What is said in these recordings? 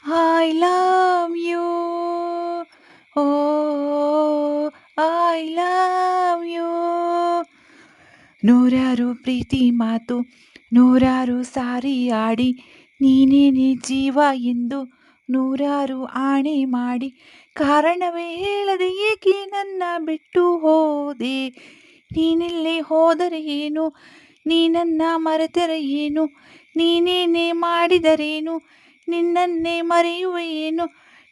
I love you. Oh, I love you. ನೂರಾರು ಪ್ರೀತಿ ಮಾತು, ನೂರಾರು ಸಾರಿ ಆಡಿ, ನೀನೇನೆ ಜೀವ ಎಂದು ನೂರಾರು ಆಣೆ ಮಾಡಿ, ಕಾರಣವೇ ಹೇಳದೆ ಏಕೆ ನನ್ನ ಬಿಟ್ಟು ಹೋದೆ. ನೀನೆಲ್ಲೇ ಹೋದರೆ ಏನು, ನೀನನ್ನ ಮರೆತರೆ ಏನು, ನೀನೇನೇ ಮಾಡಿದರೇನು, ನಿನ್ನನ್ನೇ ಮರೆಯುವೆ ಏನು,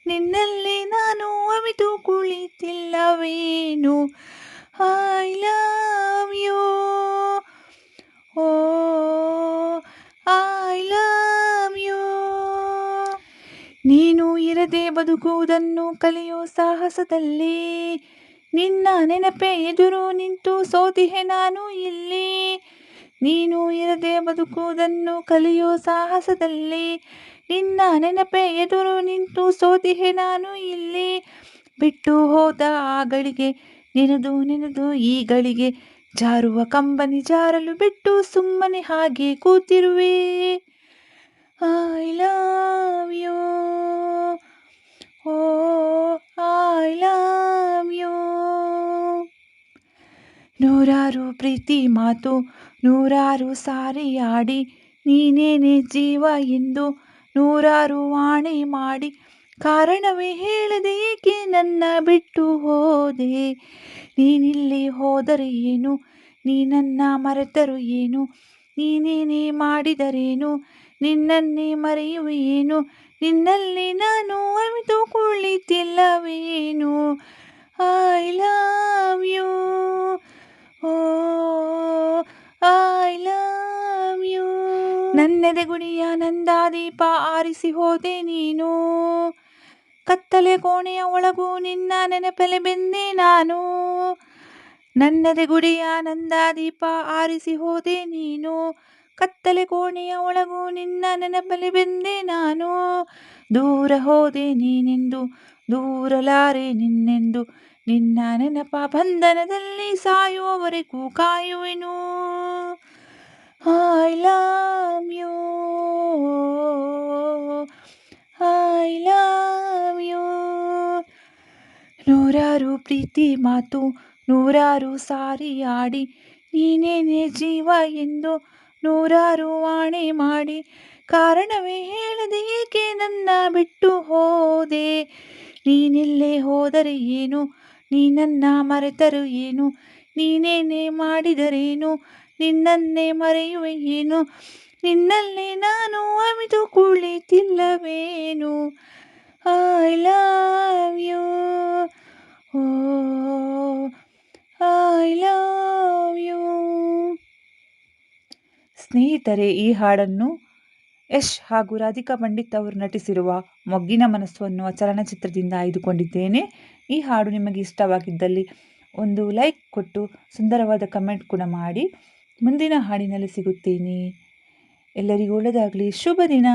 ನಿನ್ನಲ್ಲಿ ನಾನು ಅವಿತು ಕುಳಿತಿಲ್ಲವೇನು. I love you. Oh I love you. ನೀನು ಇರದೆ ಬದುಕುವುದನ್ನು ಕಲಿಯೋ ಸಾಹಸದಲ್ಲಿ, ನಿನ್ನ ನೆನಪೇ ಎದುರು ನಿಂತು ಸೋತಿಹೆ ನಾನು ಇಲ್ಲಿ. ನೀನು ಇರದೆ ಬದುಕುವುದನ್ನು ಕಲಿಯೋ ಸಾಹಸದಲ್ಲಿ, ನಿನ್ನ ನೆನಪೇ ಎದುರು ನಿಂತು ಸೋತಿಹೆ ನಾನು ಇಲ್ಲಿ. ಬಿಟ್ಟು ಹೋದ ಆ ಗಳಿಗೆ ನೆನೆದು ಈ ಗಳಿಗೆ, ಜಾರುವ ಕಂಬನಿ ಜಾರಲು ಬಿಟ್ಟು ಸುಮ್ಮನೆ ಹಾಗೆ ಕೂತಿರುವೆ. I love you. Oh I love you. ನೂರಾರು ಪ್ರೀತಿ ಮಾತು, ನೂರಾರು ಸಾರಿ ಆಡಿ, ನೀನೇನೆ ಜೀವ ಎಂದು ನೂರಾರು ಆಣೆ ಮಾಡಿ, ಕಾರಣವೇ ಹೇಳದೆ ಏಕೆ ನನ್ನ ಬಿಟ್ಟು ಹೋದೆ. ನೀನಿಲ್ಲಿ ಹೋದರೆ ಏನು, ನೀನನ್ನ ಮರೆತರು ಏನು, ನೀನೇನೇ ಮಾಡಿದರೇನು, ನಿನ್ನನ್ನೇ ಮರೆಯುವೆ ಏನು, ನಿನ್ನಲ್ಲಿ ನಾನು ಅವಿತು ಕುಳಿತಿಲ್ಲವೇನು. I love you. Oh I love you. ನನ್ನೆದೆ ಗುಡಿಯ ನಂದಾದೀಪ ಆರಿಸಿ ಹೋದೆ ನೀನು, ಕತ್ತಲೆ ಕೋಣೆಯ ಒಳಗೂ ನಿನ್ನ ನೆನಪಲೆ ಬೆಂದೆ ನಾನು. ನನ್ನೆದೆ ಗುಡಿಯ ನಂದಾದೀಪ ಆರಿಸಿ ಹೋದೆ ನೀನು, ಕತ್ತಲೆ ಕೋಣೆಯ ಒಳಗೂ ನಿನ್ನ ನೆನಪಲೆ ಬೆಂದೆ ನಾನು. ದೂರ ಹೋದೆ ನೀನೆಂದು ದೂರಲಾರೆ ನಿನ್ನೆಂದು, ನಿನ್ನ ನೆನಪ ಬಂಧನದಲ್ಲಿ ಸಾಯುವವರೆಗೂ ಕಾಯುವೆನು. I love you. I love you. ನೂರಾರು ಪ್ರೀತಿ ಮಾತು, ನೂರಾರು ಸಾರಿ ಆಡಿ, ನೀನೇನೆ ಜೀವ ಎಂದು ನೂರಾರು ಆಣೆ ಮಾಡಿ, ಕಾರಣವೇ ಹೇಳದೆ ಏಕೆ ನನ್ನ ಬಿಟ್ಟು ಹೋದೆ. ನೀನೆಲ್ಲೇ ಹೋದರೆ ಏನು, ನೀನನ್ನ ಮರೆತರು ಏನು, ನೀನೇನೇ ಮಾಡಿದರೇನು, ನಿನ್ನನ್ನೇ ಮರೆಯುವೆ ಏನು, ನಿನ್ನಲ್ಲಿ ನಾನು ಅವಿತು ಕುಳಿತಿಲ್ಲವೇನು. I love you. Oh I love you. ಸ್ನೇಹಿತರೆ, ಈ ಹಾಡನ್ನು ಯಶ್ ಹಾಗೂ ರಾಧಿಕಾ ಪಂಡಿತ್ ಅವರು ನಟಿಸಿರುವ ಮೊಗ್ಗಿನ ಮನಸ್ಸು ಅನ್ನುವ ಚಲನಚಿತ್ರದಿಂದ ಆಯ್ದುಕೊಂಡಿದ್ದೇನೆ. ಈ ಹಾಡು ನಿಮಗೆ ಇಷ್ಟವಾಗಿದ್ದಲ್ಲಿ ಒಂದು ಲೈಕ್ ಕೊಟ್ಟು ಸುಂದರವಾದ ಕಮೆಂಟ್ ಕೂಡ ಮಾಡಿ. ಮುಂದಿನ ಹಾಡಿನಲ್ಲಿ ಸಿಗುತ್ತೇನೆ. ಎಲ್ಲರಿಗೂ ಒಳ್ಳೆಯದಾಗಲಿ. ಶುಭ ದಿನ.